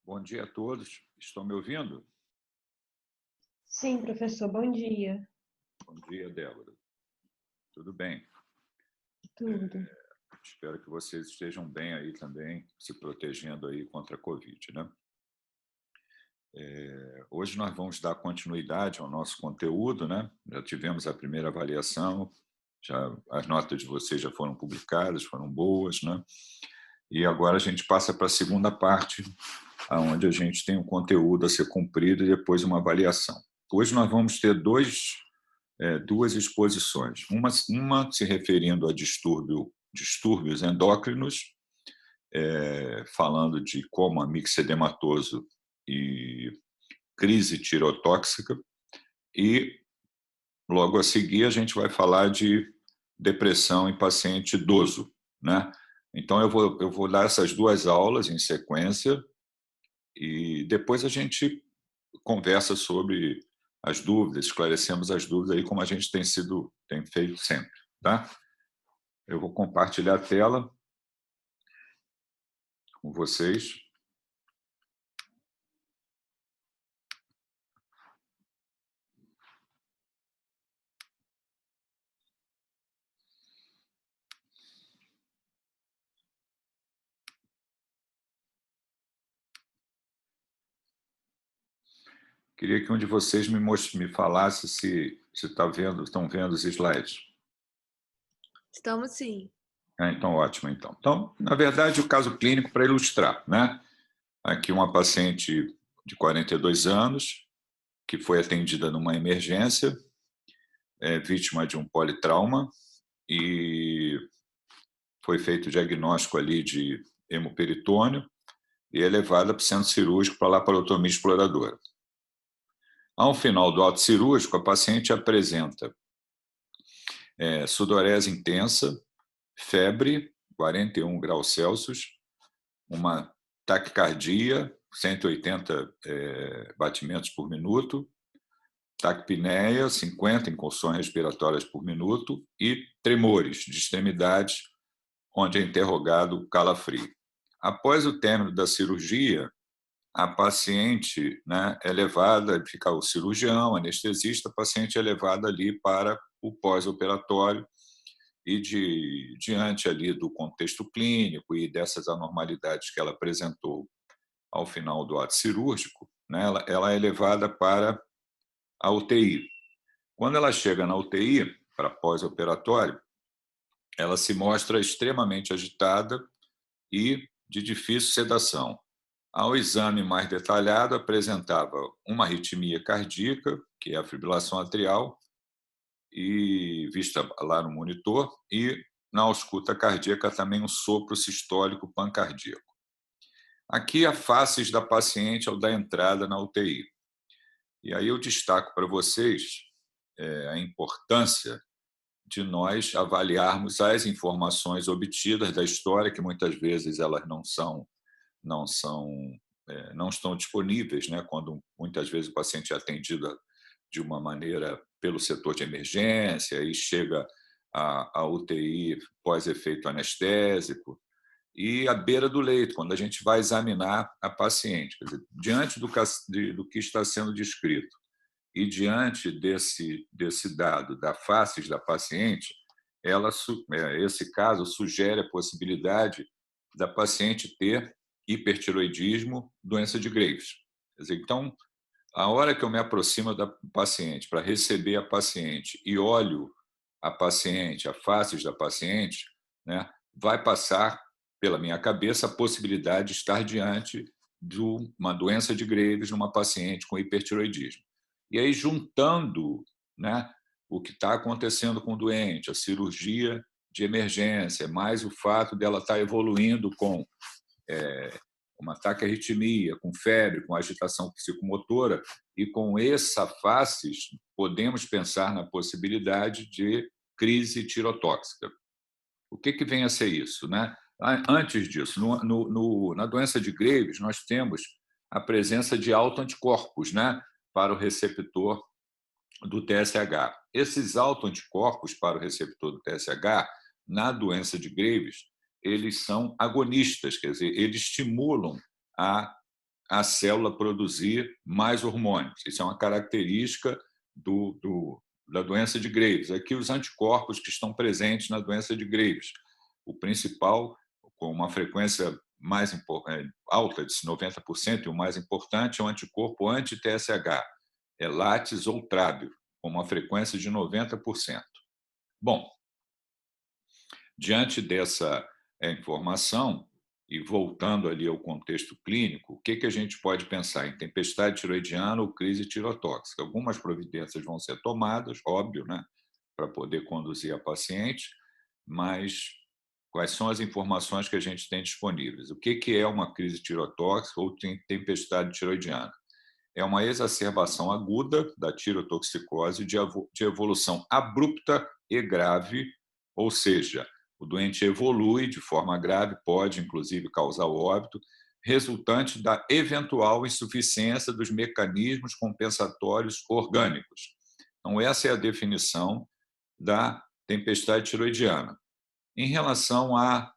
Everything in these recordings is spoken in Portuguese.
Bom dia a todos. Estão me ouvindo? Sim, professor, bom dia. Bom dia, Débora. Tudo bem? Tudo. Espero que vocês estejam bem aí também, se protegendo aí contra a Covid, né? Hoje nós vamos dar continuidade ao nosso conteúdo, né? Já tivemos a primeira avaliação, já as notas de vocês já foram publicadas, foram boas, né? E agora a gente passa para a segunda parte, onde a gente tem um conteúdo a ser cumprido e depois uma avaliação. Hoje nós vamos ter duas exposições. Uma se referindo a distúrbios endócrinos, falando de coma mixedematoso e crise tirotóxica, e logo a seguir a gente vai falar de depressão em paciente idoso, né? Então eu vou dar essas duas aulas em sequência e depois a gente conversa sobre as dúvidas, esclarecemos as dúvidas aí como a gente tem feito sempre, tá? Eu vou compartilhar a tela com vocês. Queria que um de vocês me falasse se estão vendo os slides. Estamos sim. Então, ótimo, então. Então, na verdade, o caso clínico para ilustrar, né? Aqui uma paciente de 42 anos, que foi atendida numa emergência, vítima de um politrauma, e foi feito o diagnóstico ali de hemoperitônio e é levada para o centro cirúrgico para laparotomia exploradora. Ao final do ato cirúrgico, a paciente apresenta sudorese intensa, febre, 41 graus Celsius, uma taquicardia, 180 batimentos por minuto, taquipneia, 50 incursões respiratórias por minuto e tremores de extremidades, onde é interrogado calafrio. Após o término da cirurgia, a paciente, né, é levada, fica o cirurgião, anestesista, a paciente é levada ali para o pós-operatório e diante ali do contexto clínico e dessas anormalidades que ela apresentou ao final do ato cirúrgico, né, ela é levada para a UTI. Quando ela chega na UTI, para pós-operatório, ela se mostra extremamente agitada e de difícil sedação. Ao exame mais detalhado, apresentava uma arritmia cardíaca, que é a fibrilação atrial, e vista lá no monitor, e na ausculta cardíaca também um sopro sistólico pancardíaco. Aqui a faces da paciente ao dar entrada na UTI. E aí eu destaco para vocês a importância de nós avaliarmos as informações obtidas da história, que muitas vezes elas não são não estão disponíveis, né, quando muitas vezes o paciente é atendido de uma maneira pelo setor de emergência e chega à UTI pós-efeito anestésico, e à beira do leito, quando a gente vai examinar a paciente. Quer dizer, diante do que está sendo descrito e diante desse dado da faces da paciente, esse caso sugere a possibilidade da paciente ter hipertiroidismo, doença de Graves. Quer dizer, então, a hora que eu me aproximo da paciente para receber a paciente e olho a paciente, a faces da paciente, né, vai passar pela minha cabeça a possibilidade de estar diante de uma doença de Graves numa paciente com hipertiroidismo. E aí, juntando, né, o que está acontecendo com o doente, a cirurgia de emergência, mais o fato dela estar evoluindo com uma taquiarritmia, com febre, com agitação psicomotora, e com essa faces, podemos pensar na possibilidade de crise tirotóxica. O que vem a ser isso, né? Antes disso, na doença de Graves, nós temos a presença de autoanticorpos, né, para o receptor do TSH. Esses autoanticorpos para o receptor do TSH, na doença de Graves, eles são agonistas, quer dizer, eles estimulam a a célula produzir mais hormônios. Isso é uma característica da doença de Graves. Aqui, os anticorpos que estão presentes na doença de Graves. O principal, com uma frequência mais alta, de 90%, e o mais importante é o anticorpo anti-TSH, é látis ou trábio, com uma frequência de 90%. Bom, diante dessa informação, e voltando ali ao contexto clínico, o que a gente pode pensar em tempestade tiroidiana ou crise tirotóxica? Algumas providências vão ser tomadas, óbvio, né, para poder conduzir a paciente, mas quais são as informações que a gente tem disponíveis? O que é uma crise tirotóxica ou tempestade tiroidiana? É uma exacerbação aguda da tirotoxicose de evolução abrupta e grave, ou seja, o doente evolui de forma grave, pode inclusive causar o óbito, resultante da eventual insuficiência dos mecanismos compensatórios orgânicos. Então, essa é a definição da tempestade tiroidiana. Em relação a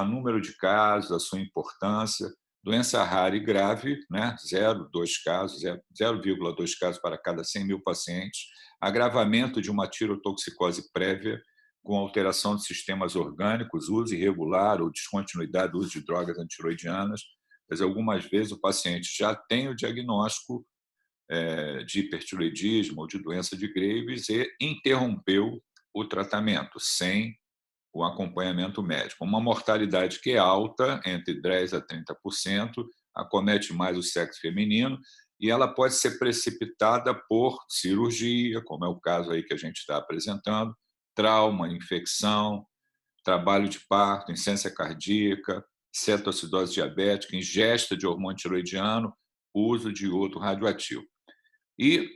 número de casos, a sua importância, doença rara e grave, né? 0,2 casos, 0,2 casos para cada 100 mil pacientes, agravamento de uma tirotoxicose prévia, com alteração de sistemas orgânicos, uso irregular ou descontinuidade do uso de drogas antiroidianas, mas algumas vezes o paciente já tem o diagnóstico de hipertiroidismo ou de doença de Graves e interrompeu o tratamento sem o acompanhamento médico. Uma mortalidade que é alta, entre 10% a 30%, acomete mais o sexo feminino, e ela pode ser precipitada por cirurgia, como é o caso aí que a gente está apresentando, trauma, infecção, trabalho de parto, insuficiência cardíaca, cetoacidose diabética, ingesta de hormônio tiroidiano, uso de iodo radioativo. E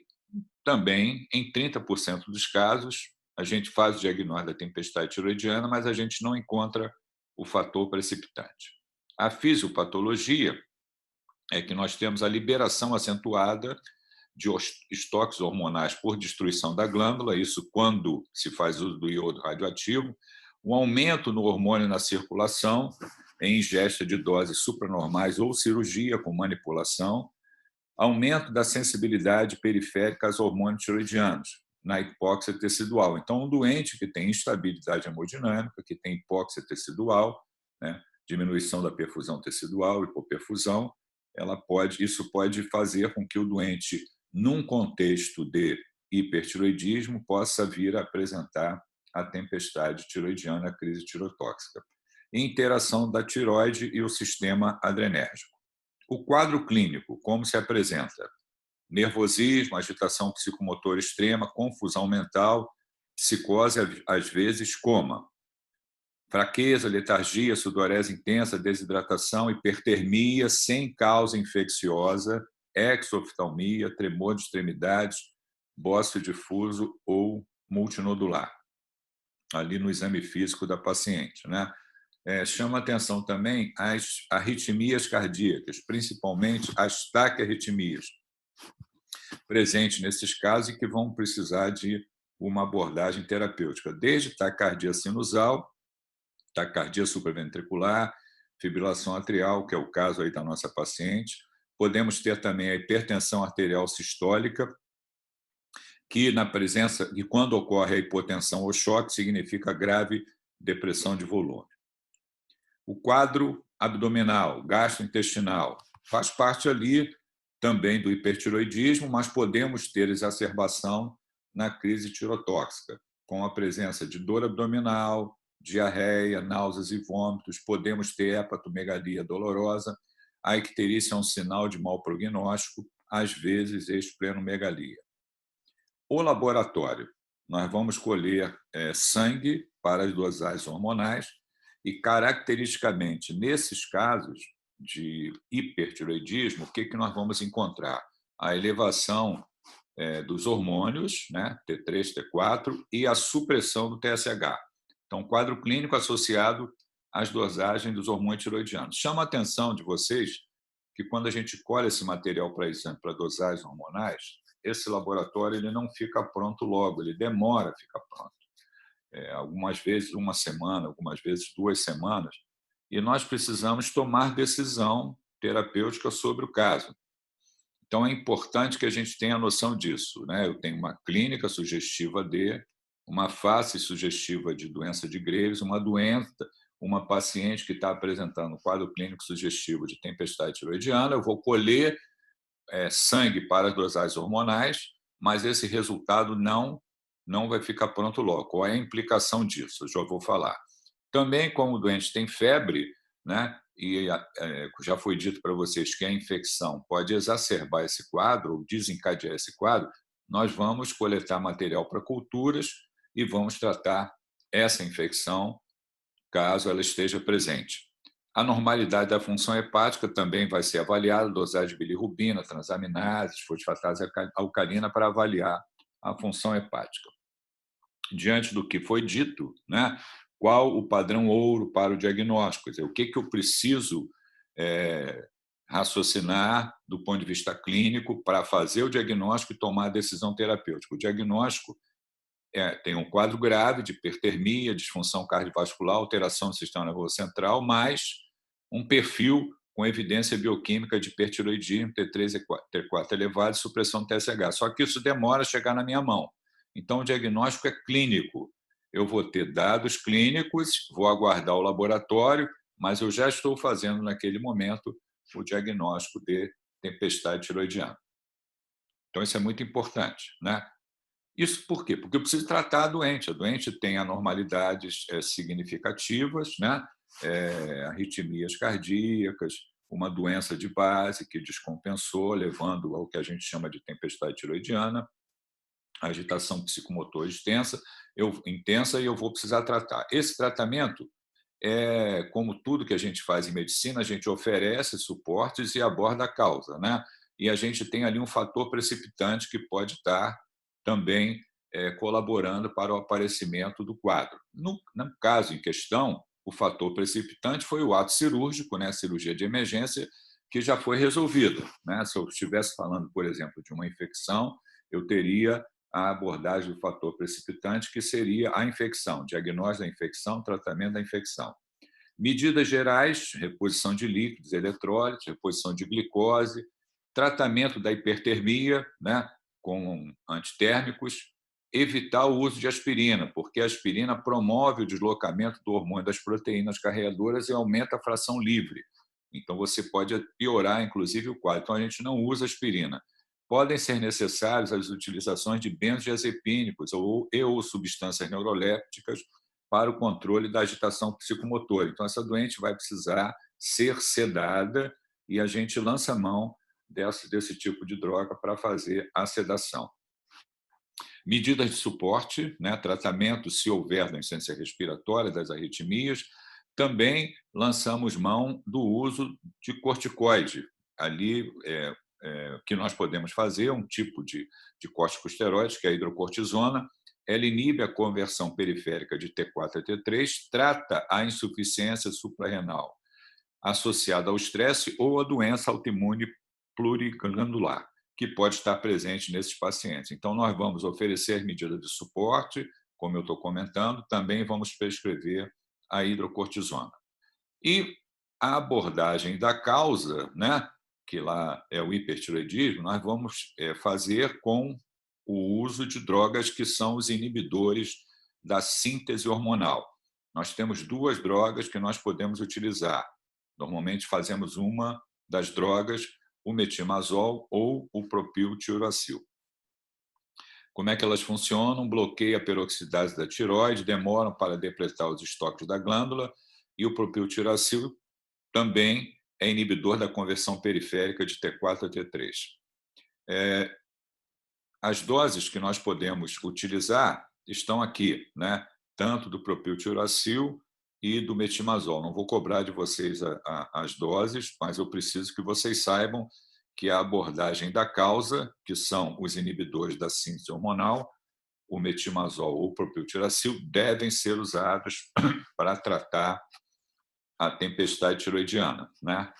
também, em 30% dos casos, a gente faz o diagnóstico da tempestade tiroidiana, mas a gente não encontra o fator precipitante. A fisiopatologia é que nós temos a liberação acentuada de estoques hormonais por destruição da glândula, isso quando se faz uso do iodo radioativo, um aumento no hormônio na circulação, em ingesta de doses supranormais ou cirurgia com manipulação, aumento da sensibilidade periférica aos hormônios tiroidianos, na hipóxia tecidual. Então, um doente que tem instabilidade hemodinâmica, que tem hipóxia tecidual, né, diminuição da perfusão tecidual, hipoperfusão, isso pode fazer com que o doente, num contexto de hipertiroidismo, possa vir a apresentar a tempestade tiroidiana, a crise tirotóxica. Interação da tiroide e o sistema adrenérgico. O quadro clínico, como se apresenta? Nervosismo, agitação psicomotora extrema, confusão mental, psicose, às vezes, coma. Fraqueza, letargia, sudorese intensa, desidratação, hipertermia sem causa infecciosa, exoftalmia, tremor de extremidades, bócio difuso ou multinodular, ali no exame físico da paciente, né? Chama atenção também as arritmias cardíacas, principalmente as taquiarritmias, presentes nesses casos e que vão precisar de uma abordagem terapêutica, desde taquicardia sinusal, taquicardia supraventricular, fibrilação atrial, que é o caso aí da nossa paciente. Podemos ter também a hipertensão arterial sistólica, que na presença, e quando ocorre a hipotensão ou choque, significa grave depressão de volume. O quadro abdominal, gastrointestinal, faz parte ali também do hipertiroidismo, mas podemos ter exacerbação na crise tirotóxica, com a presença de dor abdominal, diarreia, náuseas e vômitos, podemos ter hepatomegalia dolorosa, a icterícia é um sinal de mau prognóstico, às vezes esplenomegalia. O laboratório, nós vamos colher sangue para as dosagens hormonais, e, caracteristicamente, nesses casos de hipertiroidismo, o que nós vamos encontrar? A elevação dos hormônios, né, T3, T4, e a supressão do TSH. Então, quadro clínico associado às dosagens dos hormônios tiroidianos. Chama a atenção de vocês que, quando a gente colhe esse material para exame, para dosagens hormonais, esse laboratório ele não fica pronto logo, ele demora a ficar pronto. Algumas vezes uma semana, algumas vezes 2 semanas, e nós precisamos tomar decisão, terapêutica sobre o caso. Então, é importante que a gente tenha noção disso, né? Eu tenho uma clínica sugestiva de, uma face sugestiva de doença de Graves, uma paciente que está apresentando um quadro clínico sugestivo de tempestade tiroidiana, eu vou colher sangue para as dosagens hormonais, mas esse resultado não vai ficar pronto logo. Qual é a implicação disso? Eu já vou falar. Também, como o doente tem febre, né, e já foi dito para vocês que a infecção pode exacerbar esse quadro, ou desencadear esse quadro, nós vamos coletar material para culturas e vamos tratar essa infecção caso ela esteja presente. A normalidade da função hepática também vai ser avaliada, dosagem de bilirrubina, transaminases, fosfatase alcalina para avaliar a função hepática. Diante do que foi dito, né, qual o padrão ouro para o diagnóstico? Quer dizer, o que eu preciso raciocinar do ponto de vista clínico para fazer o diagnóstico e tomar a decisão terapêutica? O diagnóstico tem um quadro grave de hipertermia, disfunção cardiovascular, alteração do sistema nervoso central, mais um perfil com evidência bioquímica de hipertiroidismo, T3 e T4 elevado e supressão do TSH. Só que isso demora a chegar na minha mão. Então, o diagnóstico é clínico. Eu vou ter dados clínicos, vou aguardar o laboratório, mas eu já estou fazendo, naquele momento, o diagnóstico de tempestade tiroidiana. Então, isso é muito importante, né? Isso por quê? Porque eu preciso tratar a doente. A doente tem anormalidades significativas, né? Arritmias cardíacas, uma doença de base que descompensou, levando ao que a gente chama de tempestade tiroidiana, agitação psicomotor intensa, e eu vou precisar tratar. Esse tratamento como tudo que a gente faz em medicina, a gente oferece suportes e aborda a causa, né? E a gente tem ali um fator precipitante que pode estar também colaborando para o aparecimento do quadro. No caso em questão, o fator precipitante foi o ato cirúrgico, né? A cirurgia de emergência, que já foi resolvida, né? Se eu estivesse falando, por exemplo, de uma infecção, eu teria a abordagem do fator precipitante, que seria a infecção, diagnóstico da infecção, tratamento da infecção. Medidas gerais, reposição de líquidos, eletrólitos, reposição de glicose, tratamento da hipertermia, né, com antitérmicos, evitar o uso de aspirina, porque a aspirina promove o deslocamento do hormônio das proteínas carreadoras e aumenta a fração livre. Então, você pode piorar, inclusive, o quadro. Então, a gente não usa aspirina. Podem ser necessárias as utilizações de benzodiazepínicos ou substâncias neurolépticas para o controle da agitação psicomotora. Então, essa doente vai precisar ser sedada e a gente lança mão desse tipo de droga para fazer a sedação. Medidas de suporte, né, tratamento, se houver da insuficiência respiratória, das arritmias. Também lançamos mão do uso de corticoide. Ali, que nós podemos fazer um tipo de corticosteroide, que é a hidrocortisona. Ela inibe a conversão periférica de T4 a T3, trata a insuficiência suprarrenal associada ao estresse ou à doença autoimune pluriglandular, que pode estar presente nesses pacientes. Então, nós vamos oferecer medidas de suporte, como eu estou comentando, também vamos prescrever a hidrocortisona. E a abordagem da causa, né, que lá é o hipertiroidismo, nós vamos fazer com o uso de drogas que são os inibidores da síntese hormonal. Nós temos 2 drogas que nós podemos utilizar. Normalmente fazemos uma das drogas, o metimazol ou o propiltiuracil. Como é que elas funcionam? Bloqueia a peroxidase da tireoide, demoram para depletar os estoques da glândula, e o propiltiuracil também é inibidor da conversão periférica de T4 a T3. As doses que nós podemos utilizar estão aqui, né? Tanto do propiltiuracil e do metimazol. Não vou cobrar de vocês as doses, mas eu preciso que vocês saibam que a abordagem da causa, que são os inibidores da síntese hormonal, o metimazol ou o propiltiuracil, devem ser usados para tratar a tempestade tiroidiana, né?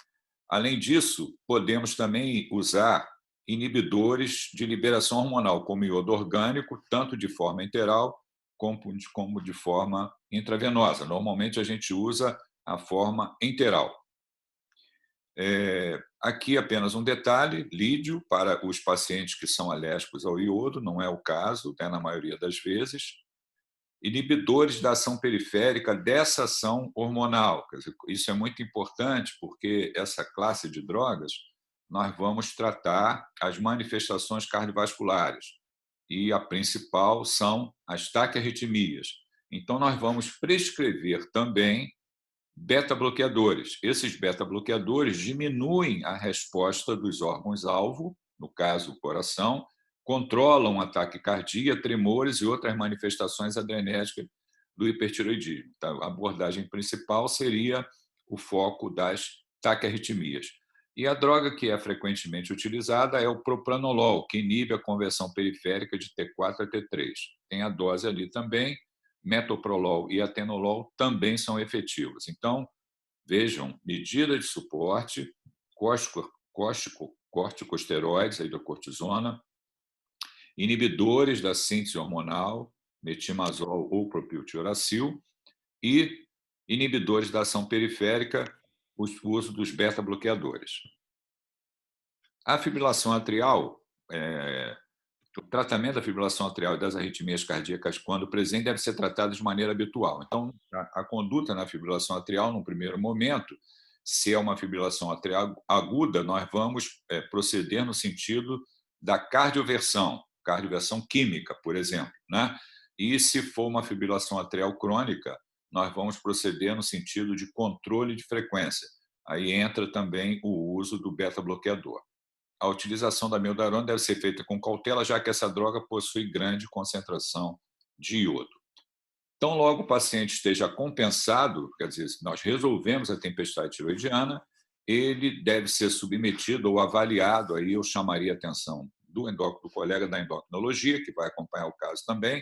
Além disso, podemos também usar inibidores de liberação hormonal, como iodo orgânico, tanto de forma enteral como de forma intravenosa. Normalmente, a gente usa a forma enteral. Aqui apenas um detalhe: lídio para os pacientes que são alérgicos ao iodo, não é o caso, né, na maioria das vezes. Inibidores da ação periférica dessa ação hormonal. Quer dizer, isso é muito importante porque essa classe de drogas nós vamos tratar as manifestações cardiovasculares e a principal são as taquiarritmias. Então, nós vamos prescrever também beta-bloqueadores. Esses beta-bloqueadores diminuem a resposta dos órgãos-alvo, no caso o coração, controlam a taquicardia, tremores e outras manifestações adrenérgicas do hipertiroidismo. Então, a abordagem principal seria o foco das taquiarritmias. E a droga que é frequentemente utilizada é o propranolol, que inibe a conversão periférica de T4 a T3. Tem a dose ali também. Metoprolol e atenolol também são efetivos. Então, vejam, medida de suporte, corticosteroides, a hidrocortisona, inibidores da síntese hormonal, metimazol ou propiltioracil, e inibidores da ação periférica, o uso dos beta-bloqueadores. A fibrilação atrial, o tratamento da fibrilação atrial e das arritmias cardíacas, quando presente, deve ser tratado de maneira habitual. Então, a conduta na fibrilação atrial, num primeiro momento, se é uma fibrilação atrial aguda, nós vamos proceder no sentido da cardioversão química, por exemplo, né? E se for uma fibrilação atrial crônica, nós vamos proceder no sentido de controle de frequência. Aí entra também o uso do beta-bloqueador. A utilização da amiodarona deve ser feita com cautela, já que essa droga possui grande concentração de iodo. Então, logo o paciente esteja compensado, quer dizer, nós resolvemos a tempestade tiroidiana, ele deve ser submetido ou avaliado, aí eu chamaria a atenção do colega da endocrinologia, que vai acompanhar o caso também,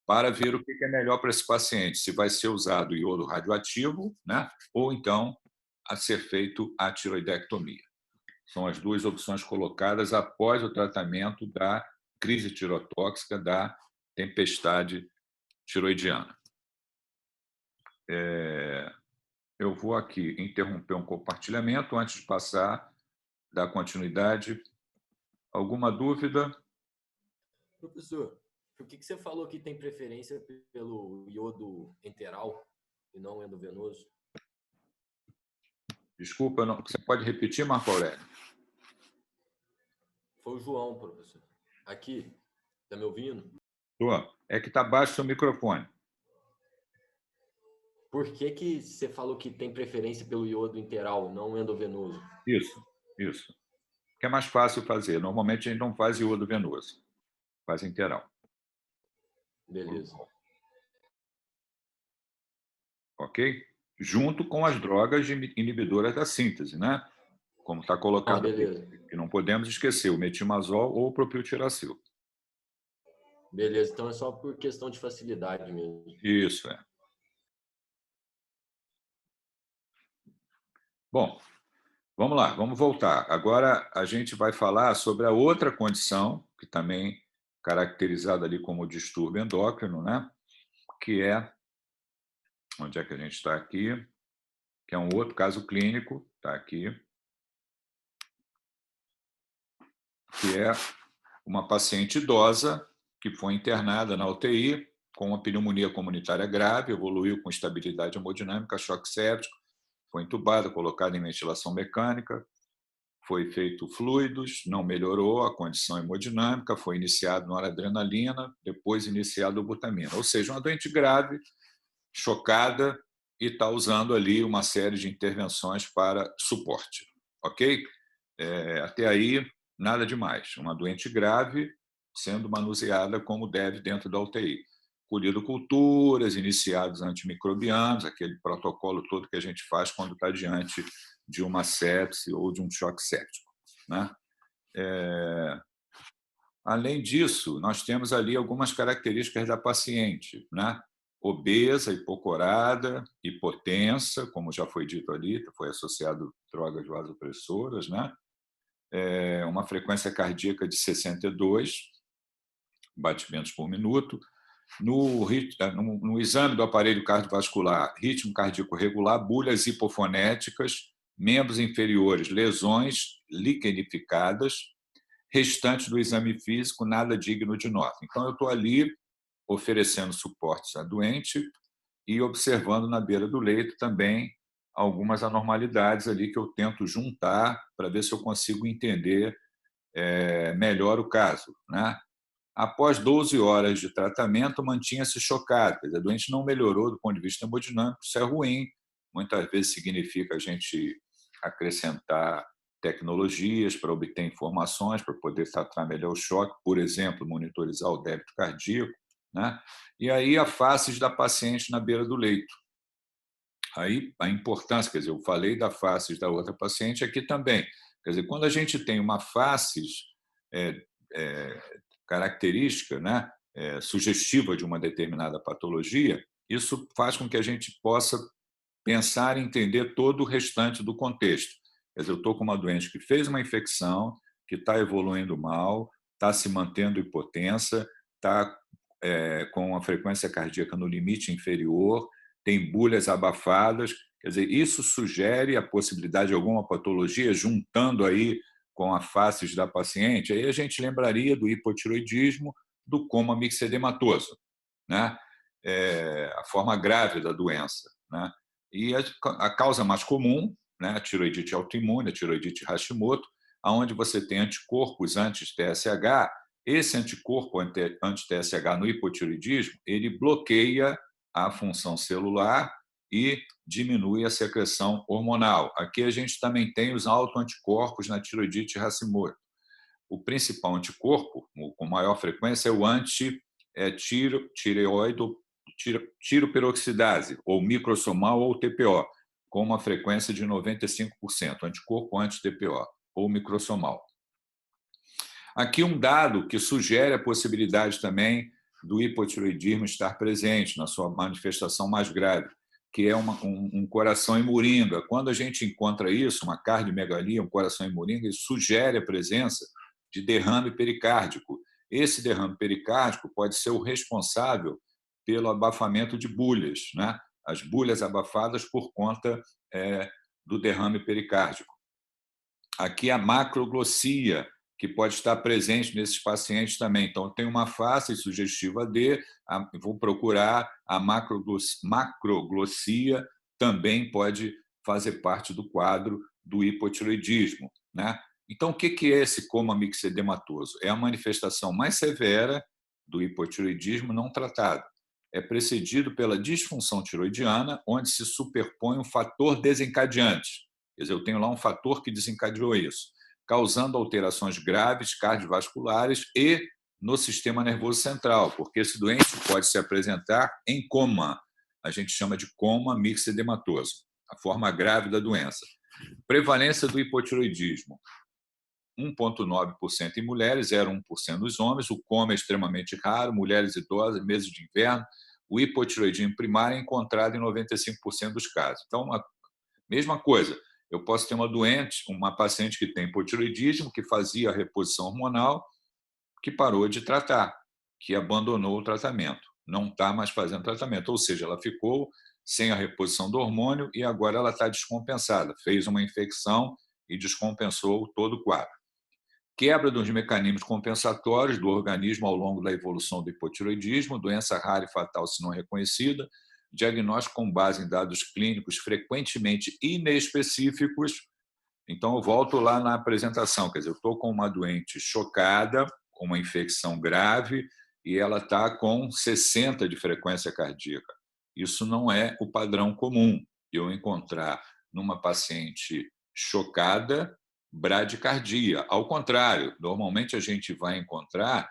para ver o que é melhor para esse paciente, se vai ser usado iodo radioativo, né, ou então a ser feito a tiroidectomia. São as duas opções colocadas após o tratamento da crise tirotóxica da tempestade tiroidiana. Eu vou aqui interromper um compartilhamento antes de passar da continuidade. Alguma dúvida? Professor, por que você falou que tem preferência pelo iodo enteral e não endovenoso? Desculpa, não. Você pode repetir, Marco Aurélio? Foi o João, professor. Aqui, tá me ouvindo? É que está baixo o seu microfone. Por que você falou que tem preferência pelo iodo enteral, não endovenoso? Isso. Que é mais fácil fazer. Normalmente a gente não faz iodo venoso, faz interal. Beleza. Ok? Junto com as drogas inibidoras da síntese, né? Como está colocado aqui. Que não podemos esquecer, o metimazol ou o propiltioracil. Beleza, então é só por questão de facilidade mesmo. Isso, Bom, vamos lá, vamos voltar. Agora a gente vai falar sobre a outra condição, que também caracterizada ali como distúrbio endócrino, né? Que é, onde é que a gente está aqui? Que é um outro caso clínico, está aqui, que é uma paciente idosa que foi internada na UTI com uma pneumonia comunitária grave, evoluiu com estabilidade hemodinâmica, choque séptico, foi entubada, colocada em ventilação mecânica, foi feito fluidos, não melhorou a condição hemodinâmica, foi iniciado noradrenalina, depois iniciado butamina. Ou seja, uma doente grave, chocada, e está usando ali uma série de intervenções para suporte. Ok? Até aí, nada demais. Uma doente grave sendo manuseada como deve dentro da UTI. Colhido culturas, iniciados antimicrobianos, aquele protocolo todo que a gente faz quando está diante de uma sepse ou de um choque séptico, né? Além disso, nós temos ali algumas características da paciente, né? Obesa, hipocorada, hipotensa, como já foi dito ali, foi associado a drogas vasopressoras, né? Uma frequência cardíaca de 62 batimentos por minuto. No exame do aparelho cardiovascular, ritmo cardíaco regular, bulhas hipofonéticas, membros inferiores, lesões liquenificadas, restante do exame físico, nada digno de nota. Então, eu estou ali oferecendo suportes à doente e observando na beira do leito também algumas anormalidades ali que eu tento juntar para ver se eu consigo entender melhor o caso, né? Após 12 horas de tratamento, mantinha-se chocada. A doente não melhorou do ponto de vista hemodinâmico, isso é ruim. Muitas vezes significa a gente acrescentar tecnologias para obter informações, para poder tratar melhor o choque, por exemplo, monitorizar o débito cardíaco, né? E aí a faces da paciente na beira do leito. Aí a importância, quer dizer, eu falei da faces da outra paciente aqui também. Quer dizer, quando a gente tem uma faces é, é, característica, né, sugestiva de uma determinada patologia, isso faz com que a gente possa pensar e entender todo o restante do contexto. Quer dizer, eu estou com uma doente que fez uma infecção, que está evoluindo mal, está se mantendo hipotensa, está com uma frequência cardíaca no limite inferior, tem bulhas abafadas. Quer dizer, isso sugere a possibilidade de alguma patologia, juntando aí com a faces da paciente, aí a gente lembraria do hipotiroidismo, do coma mixedematoso, né? A forma grave da doença, né? E a causa mais comum, né, a tiroidite autoimune, a tiroidite Hashimoto, onde você tem anticorpos anti-TSH. Esse anticorpo anti-TSH no hipotiroidismo, ele bloqueia a função celular e diminui a secreção hormonal. Aqui a gente também tem os autoanticorpos na tiroidite Hashimoto. O principal anticorpo, com maior frequência, é o tiroperoxidase, ou microsomal ou TPO, com uma frequência de 95%, anticorpo anti-TPO, ou microsomal. Aqui um dado que sugere a possibilidade também do hipotiroidismo estar presente na sua manifestação mais grave, que é um coração em moringa. Quando a gente encontra isso, uma cardiomegalia, um coração em moringa, isso sugere a presença de derrame pericárdico. Esse derrame pericárdico pode ser o responsável pelo abafamento de bulhas, né? As bulhas abafadas por conta do derrame pericárdico. Aqui a macroglossia, que pode estar presente nesses pacientes também. Então, tem uma face sugestiva de, vou procurar a macroglossia, também pode fazer parte do quadro do hipotiroidismo, né? Então, o que é esse coma mixedematoso? É a manifestação mais severa do hipotiroidismo não tratado. É precedido pela disfunção tiroidiana, onde se superpõe um fator desencadeante. Quer dizer, eu tenho lá um fator que desencadeou isso, causando alterações graves cardiovasculares e no sistema nervoso central, porque esse doente pode se apresentar em coma. A gente chama de coma mixedematoso, a forma grave da doença. Prevalência do hipotiroidismo: 1,9% em mulheres, 0,1% nos homens. O coma é extremamente raro, mulheres idosas, meses de inverno. O hipotiroidismo primário é encontrado em 95% dos casos. Então, a mesma coisa, eu posso ter uma paciente que tem hipotiroidismo, que fazia a reposição hormonal, que parou de tratar, que abandonou o tratamento, não está mais fazendo tratamento, ou seja, ela ficou sem a reposição do hormônio e agora ela está descompensada, fez uma infecção e descompensou todo o quadro. Quebra dos mecanismos compensatórios do organismo ao longo da evolução do hipotiroidismo, doença rara e fatal se não reconhecida, diagnóstico com base em dados clínicos frequentemente inespecíficos. Então, eu volto lá na apresentação, quer dizer, eu estou com uma doente chocada, com uma infecção grave, e ela está com 60 de frequência cardíaca. Isso não é o padrão comum, eu encontrar numa paciente chocada bradicardia. Ao contrário, normalmente a gente vai encontrar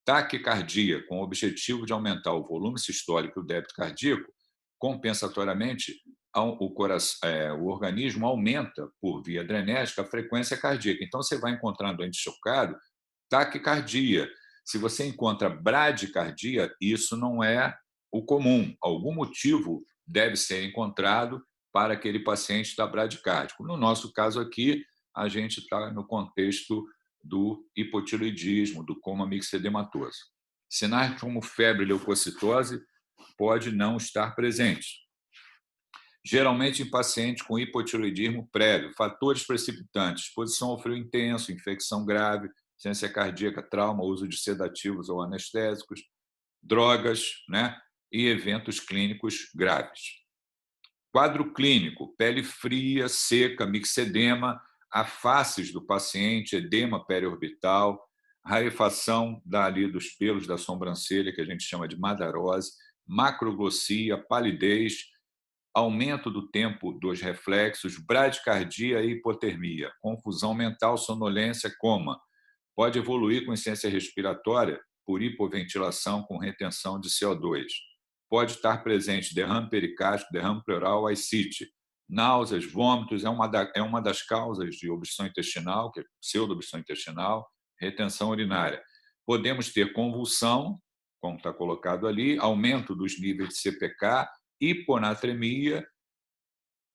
taquicardia, com o objetivo de aumentar o volume sistólico e o débito cardíaco. Compensatoriamente, o organismo aumenta, por via adrenética, a frequência cardíaca. Então, você vai encontrar um doente chocado, taquicardia. Se você encontra bradicardia, isso não é o comum. Algum motivo deve ser encontrado para aquele paciente estar bradicárdico. No nosso caso aqui, a gente está no contexto do hipotiroidismo, do coma mixedematoso. Sinais como febre e leucocitose pode não estar presentes. geralmente em pacientes com hipotireoidismo prévio, fatores precipitantes, exposição ao frio intenso, infecção grave, insuficiência cardíaca, trauma, uso de sedativos ou anestésicos, drogas, né? E eventos clínicos graves. Quadro clínico: pele fria, seca, mixedema, a faces do paciente, edema periorbital, rarefação dos pelos da sobrancelha, que a gente chama de madarose, macroglossia, palidez, aumento do tempo dos reflexos, bradicardia e hipotermia, confusão mental, sonolência, coma. Pode evoluir com insuficiência respiratória por hipoventilação com retenção de CO2. Pode estar presente derrame pericárdico, derrame pleural, ascite, náuseas, vômitos, é uma das causas de obstrução intestinal, que é pseudo-obstrução intestinal, retenção urinária. Podemos ter convulsão, como está colocado ali, aumento dos níveis de CPK, hiponatremia,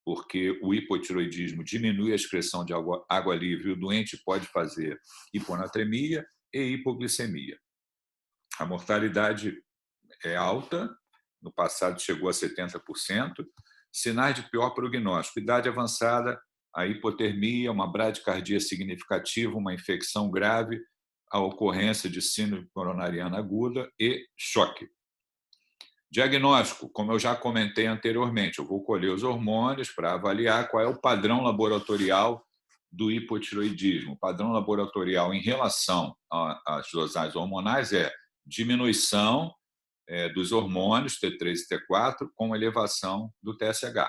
porque o hipotireoidismo diminui a excreção de água livre e o doente pode fazer hiponatremia e hipoglicemia. A mortalidade é alta, no passado chegou a 70%. Sinais de pior prognóstico: idade avançada, a hipotermia, uma bradicardia significativa, uma infecção grave, a ocorrência de síndrome coronariana aguda e choque. Diagnóstico: como eu já comentei anteriormente, eu vou colher os hormônios para avaliar qual é o padrão laboratorial do hipotireoidismo. O padrão laboratorial em relação às dosagens hormonais é diminuição dos hormônios T3 e T4 com elevação do TSH.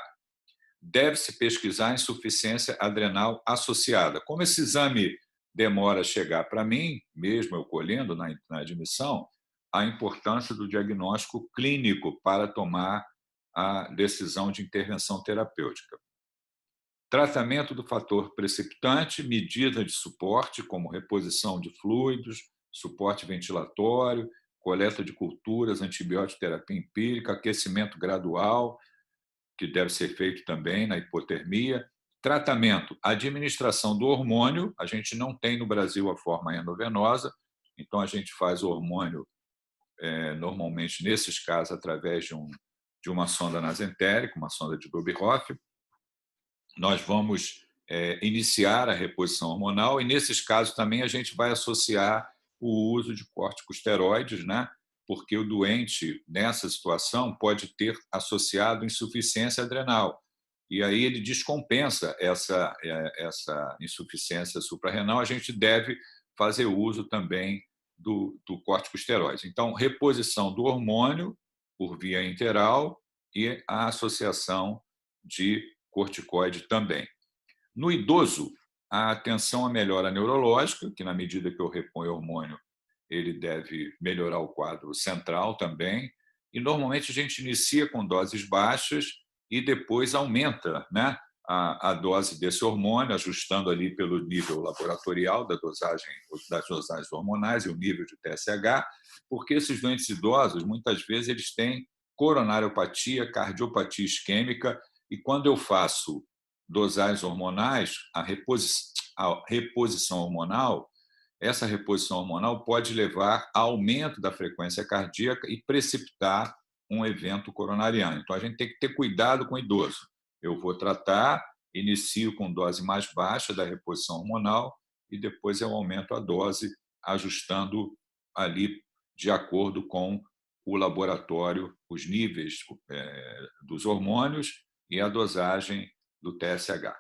Deve-se pesquisar insuficiência adrenal associada. Como esse exame demora a chegar para mim, mesmo eu colhendo na admissão, a importância do diagnóstico clínico para tomar a decisão de intervenção terapêutica. Tratamento do fator precipitante, medidas de suporte, como reposição de fluidos, suporte ventilatório, coleta de culturas, antibiótico terapia empírica, aquecimento gradual, que deve ser feito também na hipotermia. Tratamento: administração do hormônio. A gente não tem no Brasil a forma endovenosa, então a gente faz o hormônio normalmente, nesses casos, através de uma sonda nasentérica, uma sonda de Dobehoff. Nós vamos iniciar a reposição hormonal e, nesses casos, também a gente vai associar o uso de corticosteroides, né? Porque o doente, nessa situação, pode ter associado insuficiência adrenal. E aí ele descompensa essa insuficiência suprarrenal. A gente deve fazer uso também do corticosteroide. Então, reposição do hormônio por via interal e a associação de corticoide também. No idoso, a atenção à melhora neurológica, que na medida que eu reponho hormônio, ele deve melhorar o quadro central também. E normalmente a gente inicia com doses baixas e depois aumenta, né, a dose desse hormônio, ajustando ali pelo nível laboratorial das dosagens hormonais e o nível de TSH, porque esses doentes idosos, muitas vezes, eles têm coronariopatia, cardiopatia isquêmica, e quando eu faço dosagens hormonais, a reposição hormonal, essa reposição hormonal pode levar a aumento da frequência cardíaca e precipitar um evento coronariano. Então, a gente tem que ter cuidado com o idoso. Eu vou tratar, inicio com dose mais baixa da reposição hormonal e depois eu aumento a dose, ajustando ali de acordo com o laboratório, os níveis dos hormônios e a dosagem do TSH.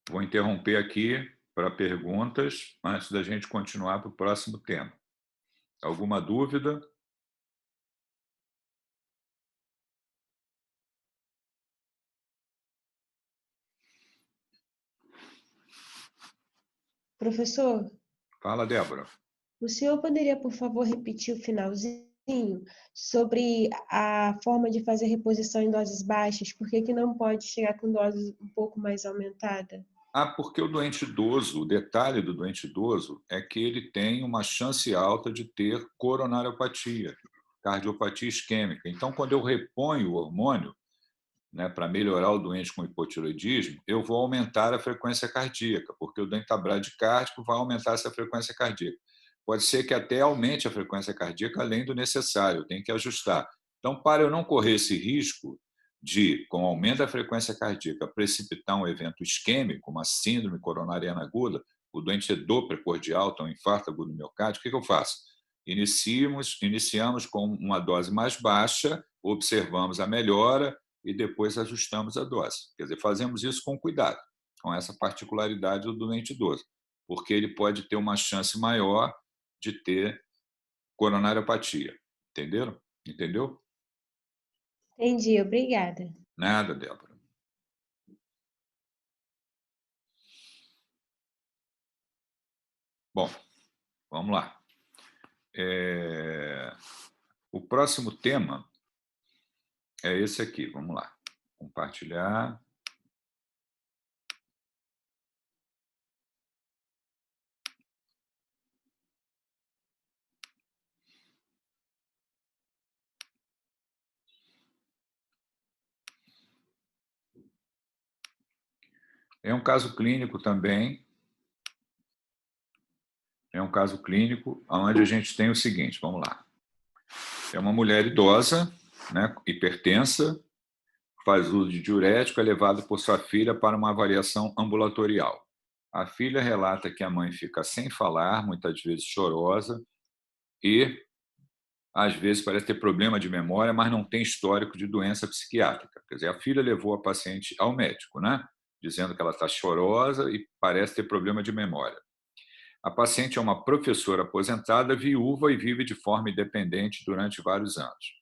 Vou interromper aqui para perguntas antes da gente continuar para o próximo tema. Alguma dúvida? Professor, Fala, Débora. o senhor poderia, por favor, repetir o finalzinho sobre a forma de fazer reposição em doses baixas? Por que não pode chegar com doses um pouco mais aumentada? Porque o doente idoso, o detalhe do doente idoso é que ele tem uma chance alta de ter coronariopatia, cardiopatia isquêmica. Então, quando eu reponho o hormônio, né, para melhorar o doente com hipotireoidismo, eu vou aumentar a frequência cardíaca, porque o doente está bradicárdico, vai aumentar essa frequência cardíaca. Pode ser que até aumente a frequência cardíaca além do necessário, eu tenho que ajustar. Então, para eu não correr esse risco de, com o aumento da frequência cardíaca, precipitar um evento isquêmico, uma síndrome coronariana aguda, o doente ter dor precordial, um infarto agudo do miocárdio, o que eu faço? Iniciamos com uma dose mais baixa, observamos a melhora e depois ajustamos a dose. Quer dizer, fazemos isso com cuidado, com essa particularidade do doente idoso, porque ele pode ter uma chance maior de ter coronariopatia. Entenderam? Entendeu? Entendi, obrigada. Nada, Débora. Bom, vamos lá. O próximo tema é esse aqui. Vamos lá. Compartilhar. É um caso clínico também. É um caso clínico onde a gente tem o seguinte, vamos lá. É uma mulher idosa, né, hipertensa, faz uso de diurético, é levado por sua filha para uma avaliação ambulatorial. A filha relata que a mãe fica sem falar, muitas vezes chorosa, e às vezes parece ter problema de memória, mas não tem histórico de doença psiquiátrica. Quer dizer, a filha levou a paciente ao médico, né, dizendo que ela está chorosa e parece ter problema de memória. A paciente é uma professora aposentada, viúva e vive de forma independente durante vários anos.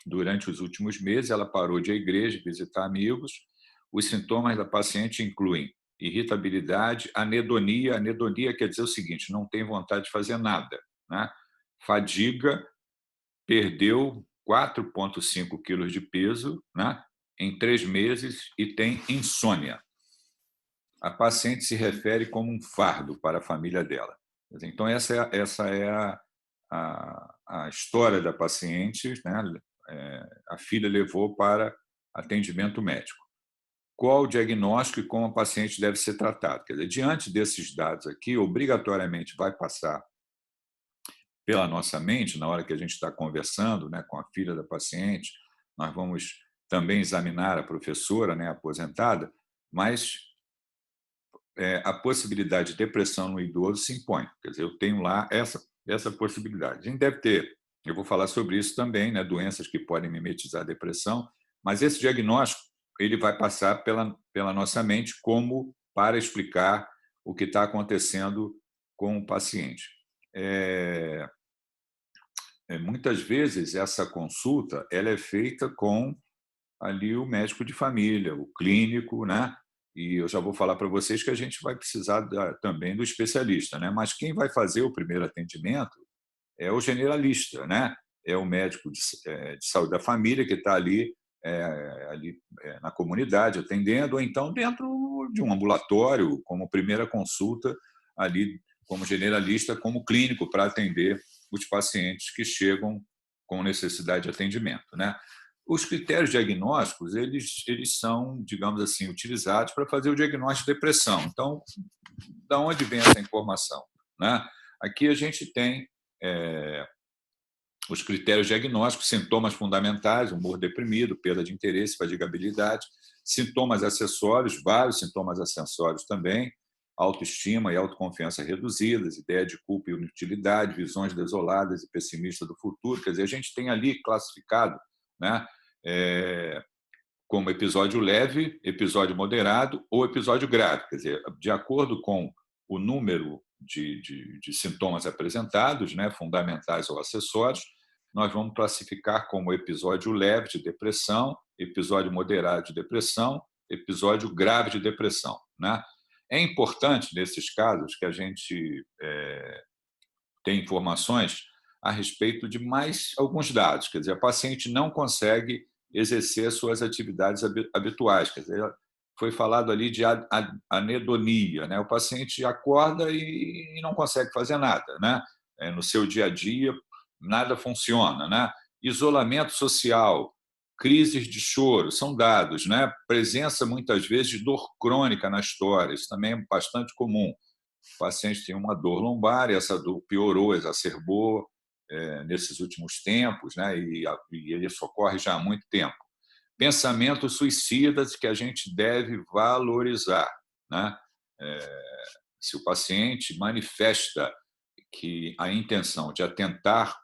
Durante os últimos meses, ela parou de ir à igreja, visitar amigos. Os sintomas da paciente incluem irritabilidade, anedonia. Anedonia quer dizer o seguinte, não tem vontade de fazer nada, né? Fadiga, perdeu 4,5 quilos de peso, né, em 3 meses e tem insônia. A paciente se refere como um fardo para a família dela. Então, essa é a história da paciente, né? A filha levou para atendimento médico. Qual o diagnóstico e como a paciente deve ser tratada? Quer dizer, diante desses dados aqui, obrigatoriamente vai passar pela nossa mente, na hora que a gente está conversando, né, com a filha da paciente, nós vamos também examinar a professora, né, aposentada, mas a possibilidade de depressão no idoso se impõe. Quer dizer, eu tenho lá essa possibilidade. A gente deve ter, eu vou falar sobre isso também, né, doenças que podem mimetizar a depressão, mas esse diagnóstico ele vai passar pela nossa mente como para explicar o que está acontecendo com o paciente. Muitas vezes essa consulta ela é feita com ali o médico de família, o clínico, né? E eu já vou falar para vocês que a gente vai precisar também do especialista, né? Mas quem vai fazer o primeiro atendimento é o generalista, né? É o médico de saúde da família que está ali, na comunidade atendendo, ou então dentro de um ambulatório, como primeira consulta, ali como generalista, como clínico, para atender os pacientes que chegam com necessidade de atendimento, né? Os critérios diagnósticos, eles são, digamos assim, utilizados para fazer o diagnóstico de depressão. Então, da onde vem essa informação, né? Aqui a gente tem os critérios diagnósticos, sintomas fundamentais, humor deprimido, perda de interesse, fatigabilidade, sintomas acessórios, vários sintomas acessórios também, autoestima e autoconfiança reduzidas, ideia de culpa e inutilidade, visões desoladas e pessimistas do futuro. Quer dizer, a gente tem ali classificado, né, como episódio leve, episódio moderado ou episódio grave. Quer dizer, de acordo com o número de sintomas apresentados, né, fundamentais ou acessórios, nós vamos classificar como episódio leve de depressão, episódio moderado de depressão, episódio grave de depressão, né? É importante, nesses casos, que a gente tenha informações a respeito de mais alguns dados. Quer dizer, a paciente não consegue exercer suas atividades habituais. Quer dizer, foi falado ali de anedonia, né? O paciente acorda e não consegue fazer nada, né? No seu dia a dia, nada funciona, né? Isolamento social, crises de choro, são dados, né? Presença, muitas vezes, de dor crônica na história, isso também é bastante comum. O paciente tem uma dor lombar, e essa dor piorou, exacerbou, nesses últimos tempos, né? E isso ocorre já há muito tempo. Pensamentos suicidas que a gente deve valorizar, né? Se o paciente manifesta que a intenção de atentar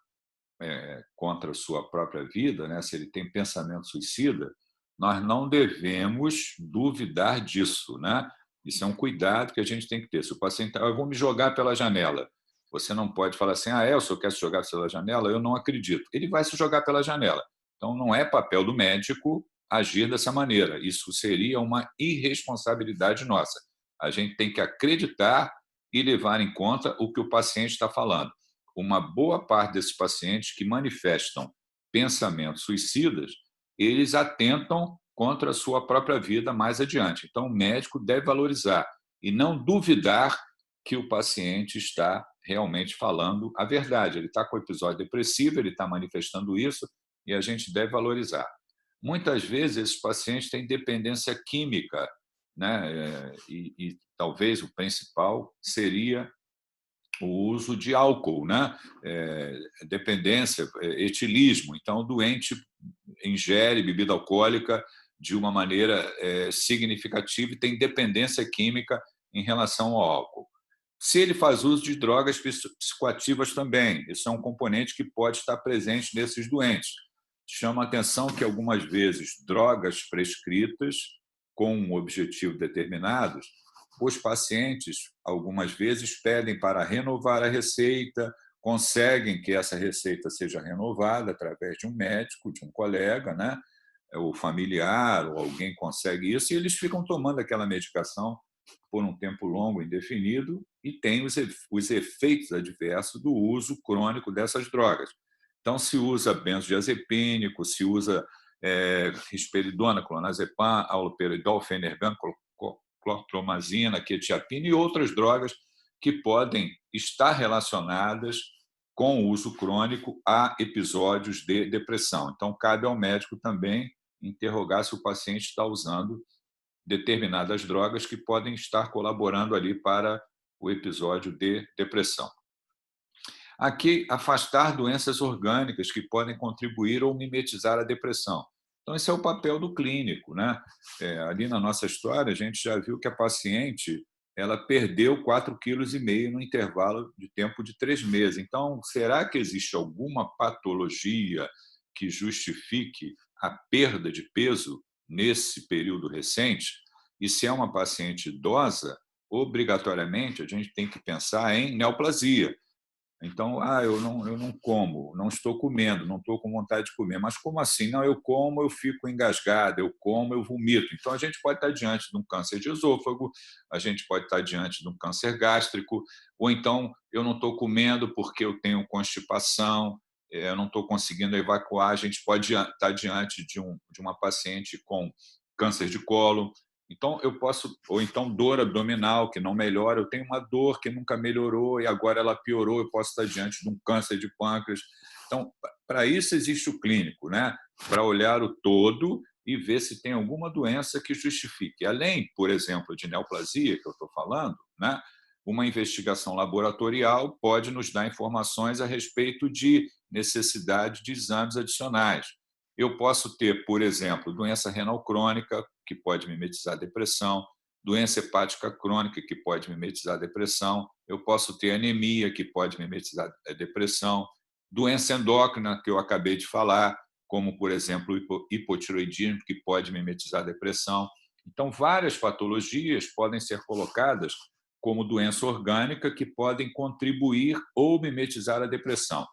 contra a sua própria vida, né? Se ele tem pensamento suicida, nós não devemos duvidar disso, né? Isso é um cuidado que a gente tem que ter. Se o paciente, eu vou me jogar pela janela, você não pode falar assim, o senhor quer se jogar pela janela? Eu não acredito. Ele vai se jogar pela janela. Então, não é papel do médico agir dessa maneira. Isso seria uma irresponsabilidade nossa. A gente tem que acreditar e levar em conta o que o paciente está falando. Uma boa parte desses pacientes que manifestam pensamentos suicidas, eles atentam contra a sua própria vida mais adiante. Então, o médico deve valorizar e não duvidar que o paciente está realmente falando a verdade. Ele está com episódio depressivo, ele está manifestando isso e a gente deve valorizar. Muitas vezes, esses pacientes têm dependência química, né? E talvez o principal seria o uso de álcool, né? Dependência, etilismo. Então, o doente ingere bebida alcoólica de uma maneira significativa e tem dependência química em relação ao álcool. Se ele faz uso de drogas psicoativas também, isso é um componente que pode estar presente nesses doentes. Chama a atenção que, algumas vezes, drogas prescritas com um objetivo determinado, os pacientes, algumas vezes, pedem para renovar a receita, conseguem que essa receita seja renovada através de um médico, de um colega, né? Ou familiar, ou alguém consegue isso, e eles ficam tomando aquela medicação por um tempo longo, indefinido, e tem os efeitos adversos do uso crônico dessas drogas. Então, se usa benzodiazepínico, se usa risperidona, clonazepam, haloperidol, fenergan, clorpromazina, quetiapina e outras drogas que podem estar relacionadas com o uso crônico a episódios de depressão. Então, cabe ao médico também interrogar se o paciente está usando determinadas drogas que podem estar colaborando ali para o episódio de depressão. Aqui, afastar doenças orgânicas que podem contribuir ou mimetizar a depressão. Então, esse é o papel do clínico, né? Ali na nossa história, a gente já viu que a paciente ela perdeu 4,5 kg no intervalo de tempo de 3 meses. Então, será que existe alguma patologia que justifique a perda de peso nesse período recente? E se é uma paciente idosa, obrigatoriamente a gente tem que pensar em neoplasia. Então, eu não como, não estou comendo, não estou com vontade de comer. Mas como assim? Não, eu como, eu fico engasgado, eu como, eu vomito. Então, a gente pode estar diante de um câncer de esôfago, a gente pode estar diante de um câncer gástrico, ou então eu não estou comendo porque eu tenho constipação, eu não estou conseguindo evacuar. A gente pode estar diante de uma paciente com câncer de colo. Então, eu posso, ou então dor abdominal, que não melhora, eu tenho uma dor que nunca melhorou e agora ela piorou, eu posso estar diante de um câncer de pâncreas. Então, para isso existe o clínico, né? Para olhar o todo e ver se tem alguma doença que justifique. Além, por exemplo, de neoplasia, que eu estou falando, né? Uma investigação laboratorial pode nos dar informações a respeito de necessidade de exames adicionais. Eu posso ter, por exemplo, doença renal crônica, que pode mimetizar depressão, doença hepática crônica, que pode mimetizar depressão, eu posso ter anemia, que pode mimetizar depressão, doença endócrina, que eu acabei de falar, como, por exemplo, o hipotiroidismo, que pode mimetizar depressão. Então, várias patologias podem ser colocadas como doença orgânica que podem contribuir ou mimetizar a depressão.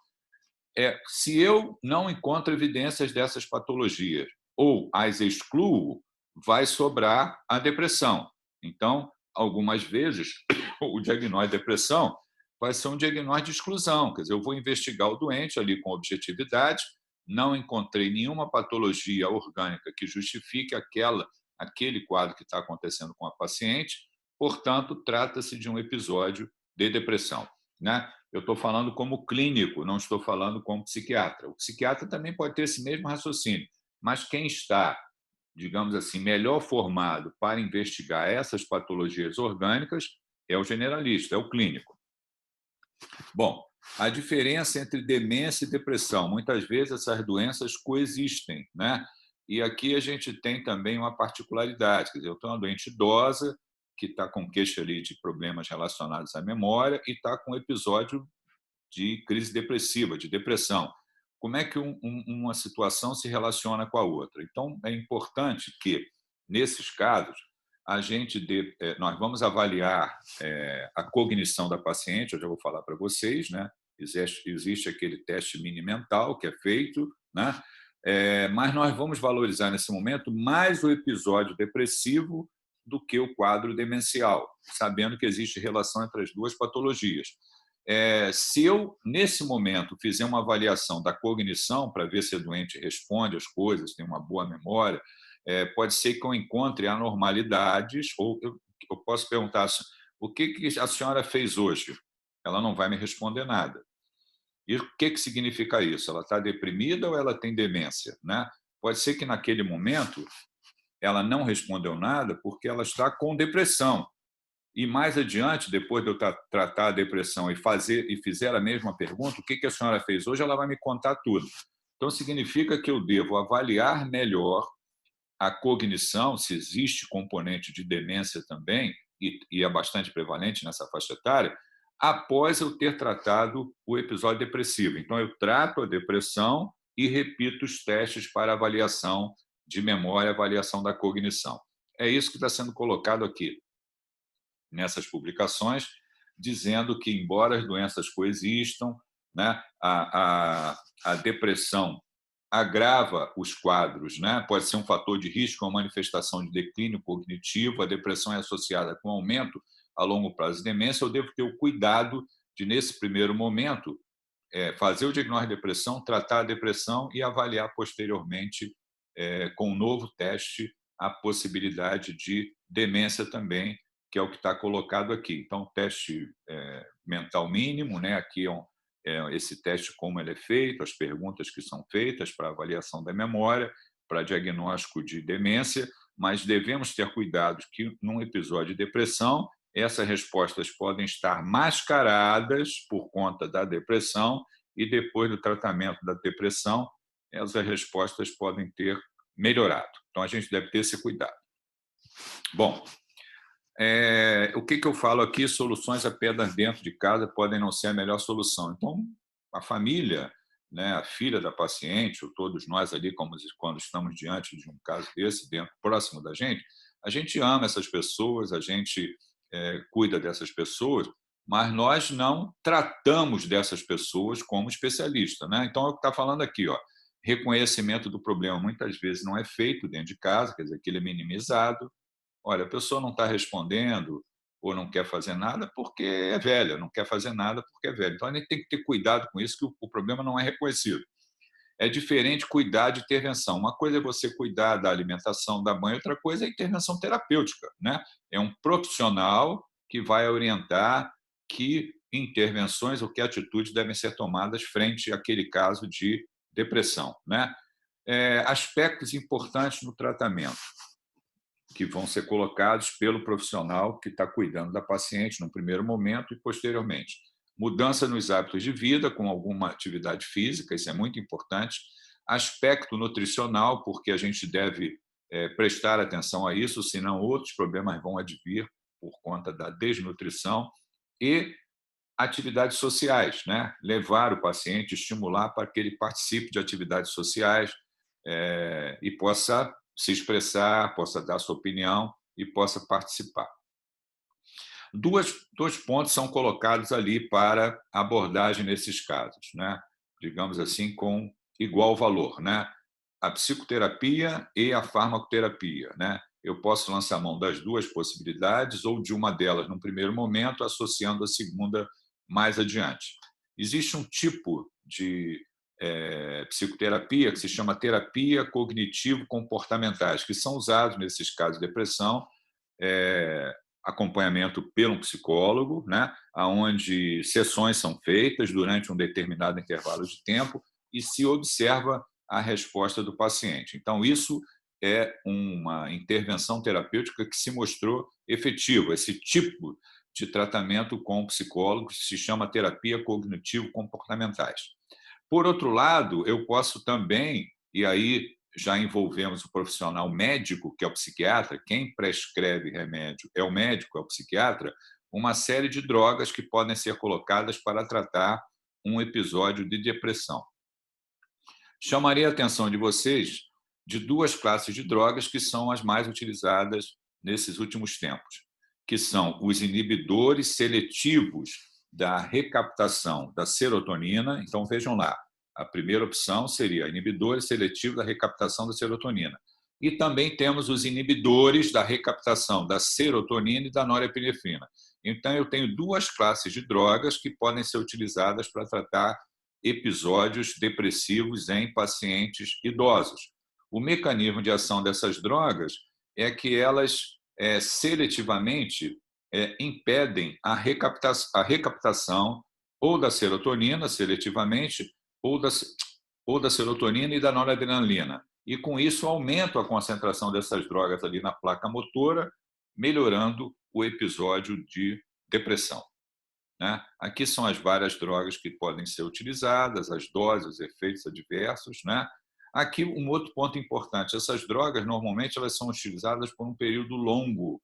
Se eu não encontro evidências dessas patologias ou as excluo, vai sobrar a depressão. Então, algumas vezes, o diagnóstico de depressão vai ser um diagnóstico de exclusão. Quer dizer, eu vou investigar o doente ali com objetividade, não encontrei nenhuma patologia orgânica que justifique aquele quadro que está acontecendo com a paciente, portanto, trata-se de um episódio de depressão, né? Eu estou falando como clínico, não estou falando como psiquiatra. O psiquiatra também pode ter esse mesmo raciocínio, mas quem está, digamos assim, melhor formado para investigar essas patologias orgânicas é o generalista, é o clínico. Bom, a diferença entre demência e depressão. Muitas vezes essas doenças coexistem, né? E aqui a gente tem também uma particularidade, quer dizer, eu tenho uma doente idosa que está com queixa ali de problemas relacionados à memória e está com um episódio de crise depressiva, de depressão. Como é que uma situação se relaciona com a outra? Então, é importante que, nesses casos, nós vamos avaliar a cognição da paciente, eu já vou falar para vocês, né? Existe aquele teste mini mental que é feito, né? Mas nós vamos valorizar nesse momento mais o episódio depressivo do que o quadro demencial, sabendo que existe relação entre as duas patologias. Se eu, nesse momento, fizer uma avaliação da cognição para ver se a doente responde às coisas, tem uma boa memória, pode ser que eu encontre anormalidades, ou eu posso perguntar assim, o que a senhora fez hoje? Ela não vai me responder nada. E o que significa isso? Ela está deprimida ou ela tem demência? Né? Pode ser que, naquele momento, ela não respondeu nada porque ela está com depressão. E mais adiante, depois de eu tratar a depressão e fizer a mesma pergunta, o que a senhora fez hoje, ela vai me contar tudo. Então, significa que eu devo avaliar melhor a cognição, se existe componente de demência também, e é bastante prevalente nessa faixa etária, após eu ter tratado o episódio depressivo. Então, eu trato a depressão e repito os testes para avaliação de memória, avaliação da cognição. É isso que está sendo colocado aqui nessas publicações, dizendo que, embora as doenças coexistam, né, a depressão agrava os quadros, né? Pode ser um fator de risco, uma manifestação de declínio cognitivo, a depressão é associada com aumento a longo prazo de demência, eu devo ter o cuidado de, nesse primeiro momento, fazer o diagnóstico de depressão, tratar a depressão e avaliar posteriormente, com um novo teste, a possibilidade de demência também, que é o que está colocado aqui. Então, teste mental mínimo, né? Aqui esse teste, como ele é feito, as perguntas que são feitas para avaliação da memória, para diagnóstico de demência, mas devemos ter cuidado que, num episódio de depressão, essas respostas podem estar mascaradas por conta da depressão e, depois do tratamento da depressão, essas respostas podem ter melhorado. Então, a gente deve ter esse cuidado. Bom, o que eu falo aqui? Soluções apenas dentro de casa podem não ser a melhor solução. Então, a família, né, a filha da paciente, ou todos nós ali, quando estamos diante de um caso desse, próximo da gente, a gente ama essas pessoas, a gente cuida dessas pessoas, mas nós não tratamos dessas pessoas como especialista, né? Então, é o que está falando aqui, ó. Reconhecimento do problema muitas vezes não é feito dentro de casa, quer dizer, que ele é minimizado. Olha, a pessoa não está respondendo ou não quer fazer nada porque é velha, não quer fazer nada porque é velha. Então, a gente tem que ter cuidado com isso, que o problema não é reconhecido. É diferente cuidar de intervenção. Uma coisa é você cuidar da alimentação, da banho, outra coisa é a intervenção terapêutica, né? É um profissional que vai orientar que intervenções ou que atitudes devem ser tomadas frente àquele caso de depressão, né? Aspectos importantes no tratamento que vão ser colocados pelo profissional que está cuidando da paciente no primeiro momento e posteriormente. Mudança nos hábitos de vida com alguma atividade física, isso é muito importante. Aspecto nutricional, porque a gente deve prestar atenção a isso, senão outros problemas vão advir por conta da desnutrição. E atividades sociais, né? Levar o paciente, estimular para que ele participe de atividades sociais e possa se expressar, possa dar sua opinião e possa participar. Dois pontos são colocados ali para abordagem nesses casos, né? Digamos assim, com igual valor, né? A psicoterapia e a farmacoterapia, né? Eu posso lançar mão das duas possibilidades ou de uma delas no primeiro momento, associando a segunda mais adiante. Existe um tipo de psicoterapia que se chama terapia cognitivo-comportamentais, que são usados nesses casos de depressão, acompanhamento pelo psicólogo, né, onde sessões são feitas durante um determinado intervalo de tempo e se observa a resposta do paciente. Então, isso é uma intervenção terapêutica que se mostrou efetiva. Esse tipo de tratamento com psicólogos, que se chama terapia cognitivo-comportamentais. Por outro lado, eu posso também, e aí já envolvemos o profissional médico, que é o psiquiatra, quem prescreve remédio é o médico, é o psiquiatra, uma série de drogas que podem ser colocadas para tratar um episódio de depressão. Chamaria a atenção de vocês de duas classes de drogas que são as mais utilizadas nesses últimos tempos, que são os inibidores seletivos da recaptação da serotonina. Então, vejam lá, a primeira opção seria inibidores seletivos da recaptação da serotonina. E também temos os inibidores da recaptação da serotonina e da norepinefrina. Então, eu tenho duas classes de drogas que podem ser utilizadas para tratar episódios depressivos em pacientes idosos. O mecanismo de ação dessas drogas é que elas seletivamente impedem a recaptação ou da serotonina, seletivamente, ou da serotonina e da noradrenalina. E, com isso, aumentam a concentração dessas drogas ali na placa motora, melhorando o episódio de depressão. Né? Aqui são as várias drogas que podem ser utilizadas, as doses, os efeitos adversos. Né? Aqui, um outro ponto importante, essas drogas, normalmente, elas são utilizadas por um período longo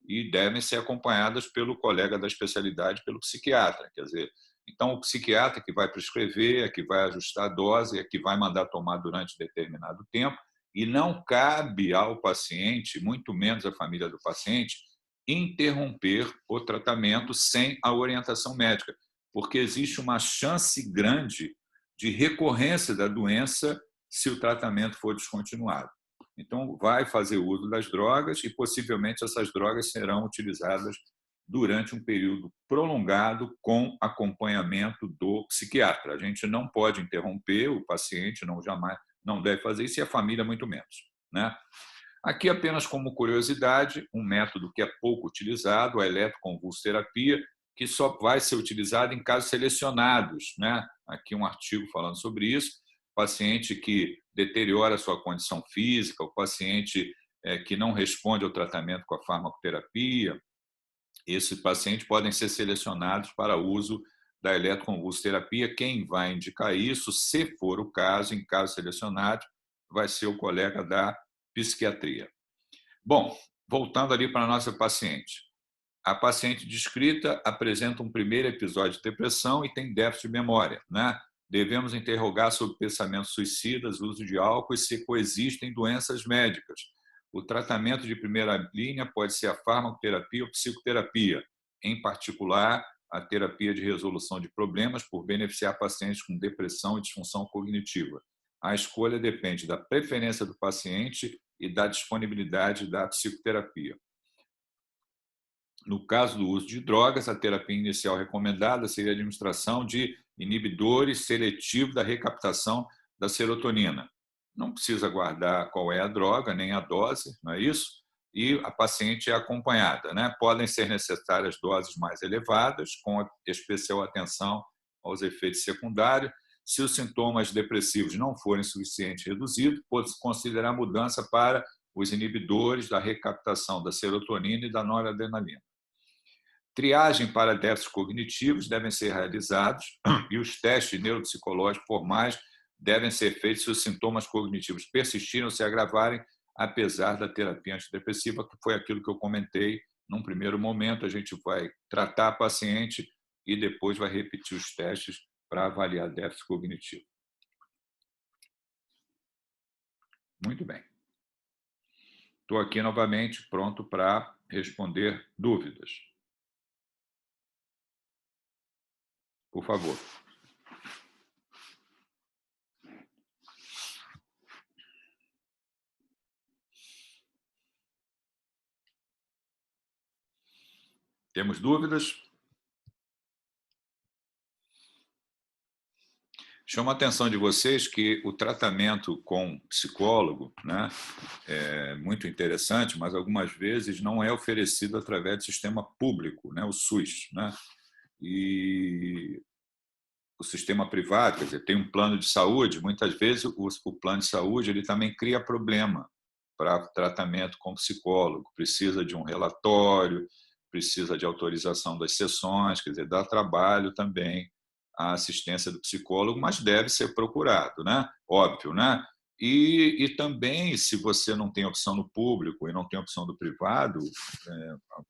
e devem ser acompanhadas pelo colega da especialidade, pelo psiquiatra. Quer dizer, então, o psiquiatra que vai prescrever, é que vai ajustar a dose, é que vai mandar tomar durante determinado tempo, e não cabe ao paciente, muito menos à família do paciente, interromper o tratamento sem a orientação médica, porque existe uma chance grande de recorrência da doença se o tratamento for descontinuado. Então, vai fazer uso das drogas e, possivelmente, essas drogas serão utilizadas durante um período prolongado com acompanhamento do psiquiatra. A gente não pode interromper o paciente, não deve fazer isso, e a família muito menos. Né? Aqui, apenas como curiosidade, um método que é pouco utilizado, a eletroconvulsoterapia, que só vai ser utilizada em casos selecionados. Né? Aqui um artigo falando sobre isso. Paciente que deteriora a sua condição física, o paciente que não responde ao tratamento com a farmacoterapia, esses pacientes podem ser selecionados para uso da eletroconvulsoterapia. Quem vai indicar isso, se for o caso, em caso selecionado, vai ser o colega da psiquiatria. Bom, voltando ali para a nossa paciente. A paciente descrita apresenta um primeiro episódio de depressão e tem déficit de memória. Né? Devemos interrogar sobre pensamentos suicidas, uso de álcool e se coexistem doenças médicas. O tratamento de primeira linha pode ser a farmacoterapia ou psicoterapia, em particular, a terapia de resolução de problemas por beneficiar pacientes com depressão e disfunção cognitiva. A escolha depende da preferência do paciente e da disponibilidade da psicoterapia. No caso do uso de drogas, a terapia inicial recomendada seria a administração de inibidores seletivos da recaptação da serotonina. Não precisa guardar qual é a droga, nem a dose, não é isso? E a paciente é acompanhada. Né? Podem ser necessárias doses mais elevadas, com especial atenção aos efeitos secundários. Se os sintomas depressivos não forem suficientemente reduzidos, pode-se considerar mudança para os inibidores da recaptação da serotonina e da noradrenalina. Triagem para déficits cognitivos devem ser realizados e os testes neuropsicológicos formais devem ser feitos se os sintomas cognitivos persistirem ou se agravarem, apesar da terapia antidepressiva, que foi aquilo que eu comentei. Num primeiro momento, a gente vai tratar a paciente e depois vai repetir os testes para avaliar déficit cognitivo. Muito bem. Estou aqui novamente pronto para responder dúvidas. Por favor. Temos dúvidas? Chamo a atenção de vocês que o tratamento com psicólogo, né, é muito interessante, mas algumas vezes não é oferecido através do sistema público, né, o SUS. Né? E o sistema privado, quer dizer, tem um plano de saúde, muitas vezes o plano de saúde ele também cria problema para tratamento com psicólogo, precisa de um relatório, precisa de autorização das sessões, quer dizer, dá trabalho também a assistência do psicólogo, mas deve ser procurado, né? Óbvio, né? E também, se você não tem opção no público e não tem opção do privado,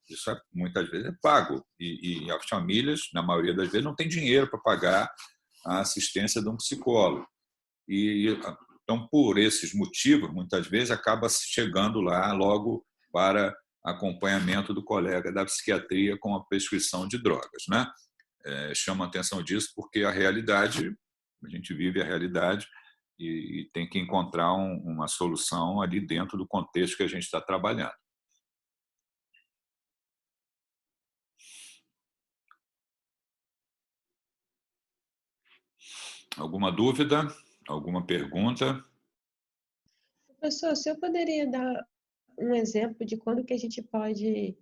isso muitas vezes é pago. E as famílias, na maioria das vezes, não têm dinheiro para pagar a assistência de um psicólogo. Então, por esses motivos, muitas vezes, acaba chegando lá logo para acompanhamento do colega da psiquiatria com a prescrição de drogas, né? Chama a atenção disso porque a realidade, a gente vive a realidade e tem que encontrar uma solução ali dentro do contexto que a gente está trabalhando. Alguma dúvida? Alguma pergunta? Professor, o senhor poderia dar um exemplo de quando que a gente pode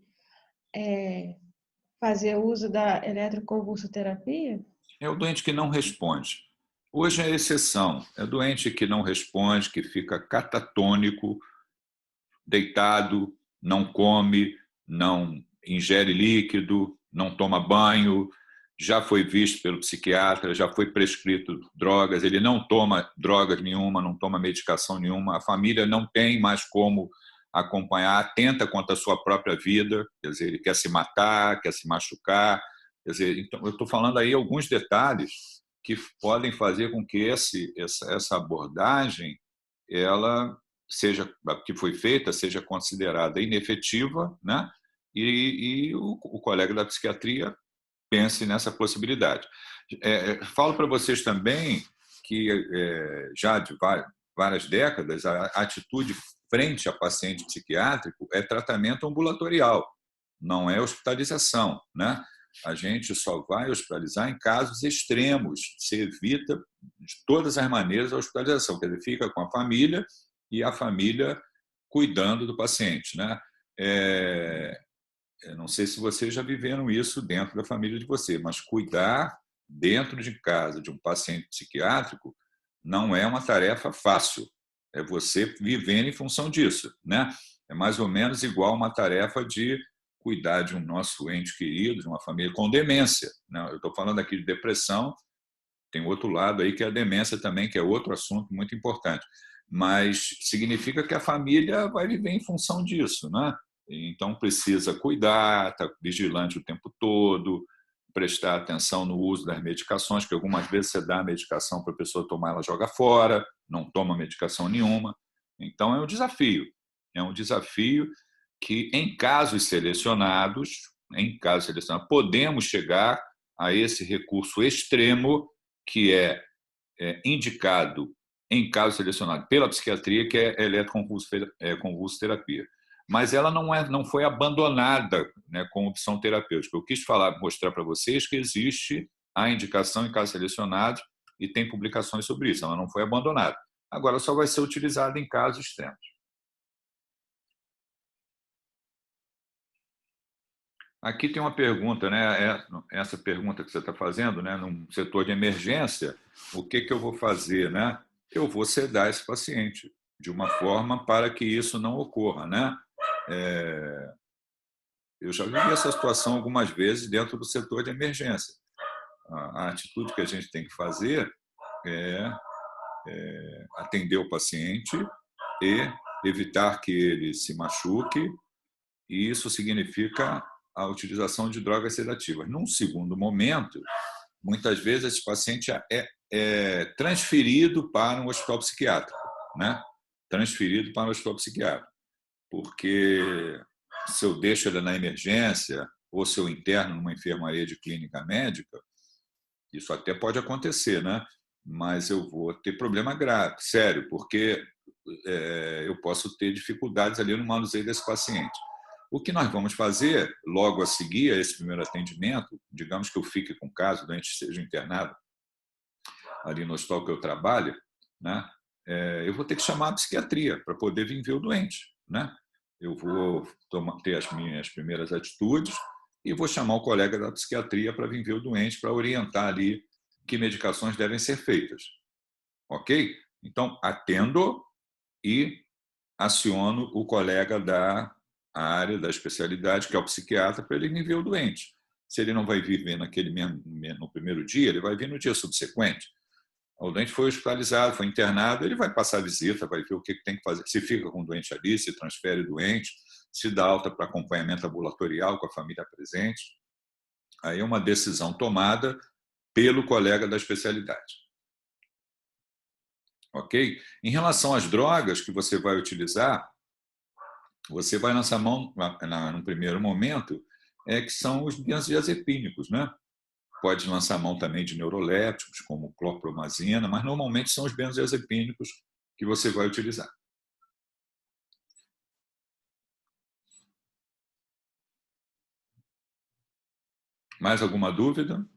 fazer uso da eletroconvulsoterapia? É o doente que não responde. Hoje é exceção. É o doente que não responde, que fica catatônico, deitado, não come, não ingere líquido, não toma banho, já foi visto pelo psiquiatra, já foi prescrito drogas, ele não toma drogas nenhuma, não toma medicação nenhuma, a família não tem mais como acompanhar, atenta contra a sua própria vida, quer dizer, ele quer se matar, quer se machucar, quer dizer, então eu estou falando aí alguns detalhes que podem fazer com que essa abordagem ela seja que foi feita seja considerada inefetiva, né? E o colega da psiquiatria pense nessa possibilidade. Falo para vocês também que já de várias décadas a atitude frente a paciente psiquiátrico é tratamento ambulatorial, não é hospitalização, né? A gente só vai hospitalizar em casos extremos, se evita de todas as maneiras a hospitalização, quer dizer, fica com a família e a família cuidando do paciente, né? Não sei se vocês já viveram isso dentro da família de você, mas cuidar dentro de casa de um paciente psiquiátrico não é uma tarefa fácil. É você vivendo em função disso, né? É mais ou menos igual uma tarefa de cuidar de um nosso ente querido, de uma família com demência, né? Eu estou falando aqui de depressão, tem outro lado aí que é a demência também, que é outro assunto muito importante. Mas significa que a família vai viver em função disso, né? Então precisa cuidar, estar vigilante o tempo todo, prestar atenção no uso das medicações, que algumas vezes você dá a medicação para a pessoa tomar, ela joga fora, não toma medicação nenhuma. Então é um desafio que em casos selecionados, podemos chegar a esse recurso extremo que é indicado em caso selecionado pela psiquiatria, que é a eletroconvulsoterapia. Mas ela não foi abandonada, né, com opção terapêutica. Eu quis mostrar para vocês que existe a indicação em casos selecionados e tem publicações sobre isso. Ela não foi abandonada. Agora só vai ser utilizada em casos extremos. Aqui tem uma pergunta, né? Essa pergunta que você está fazendo, né? Num setor de emergência, o que eu vou fazer, né? Eu vou sedar esse paciente de uma forma para que isso não ocorra, né? Eu já vivi essa situação algumas vezes dentro do setor de emergência. A atitude que a gente tem que fazer é atender o paciente e evitar que ele se machuque, e isso significa a utilização de drogas sedativas. Num segundo momento, muitas vezes esse paciente é transferido para um hospital psiquiátrico, né? Transferido para um hospital psiquiátrico, porque se eu deixo ele na emergência ou se eu interno numa enfermaria de clínica médica, isso até pode acontecer, né? Mas eu vou ter problema grave, sério, porque eu posso ter dificuldades ali no manuseio desse paciente. O que nós vamos fazer logo a seguir a esse primeiro atendimento, digamos que eu fique com o caso, o doente seja internado ali no hospital que eu trabalho, né? Eu vou ter que chamar a psiquiatria para poder vir ver o doente, né? Eu vou ter as minhas primeiras atitudes e vou chamar o colega da psiquiatria para vir ver o doente, para orientar ali que medicações devem ser feitas. Ok? Então, atendo e aciono o colega da a área da especialidade, que é o psiquiatra, para ele vir ver o doente. Se ele não vai vir no primeiro dia, ele vai vir no dia subsequente. O doente foi hospitalizado, foi internado, ele vai passar a visita, vai ver o que tem que fazer. Se fica com o doente ali, se transfere o doente, se dá alta para acompanhamento ambulatorial com a família presente. Aí é uma decisão tomada pelo colega da especialidade. Ok? Em relação às drogas que você vai utilizar, você vai lançar mão, no primeiro momento, que são os benzodiazepínicos, né? Pode lançar mão também de neurolépticos, como clorpromazina, mas normalmente são os benzodiazepínicos que você vai utilizar. Mais alguma dúvida?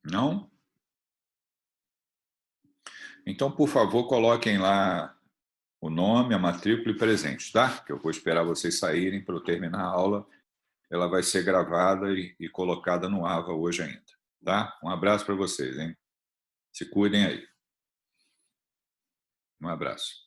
Não? Então, por favor, coloquem lá o nome, a matrícula e presentes, tá? Que eu vou esperar vocês saírem para eu terminar a aula. Ela vai ser gravada e colocada no AVA hoje ainda, tá? Um abraço para vocês, hein? Se cuidem aí. Um abraço.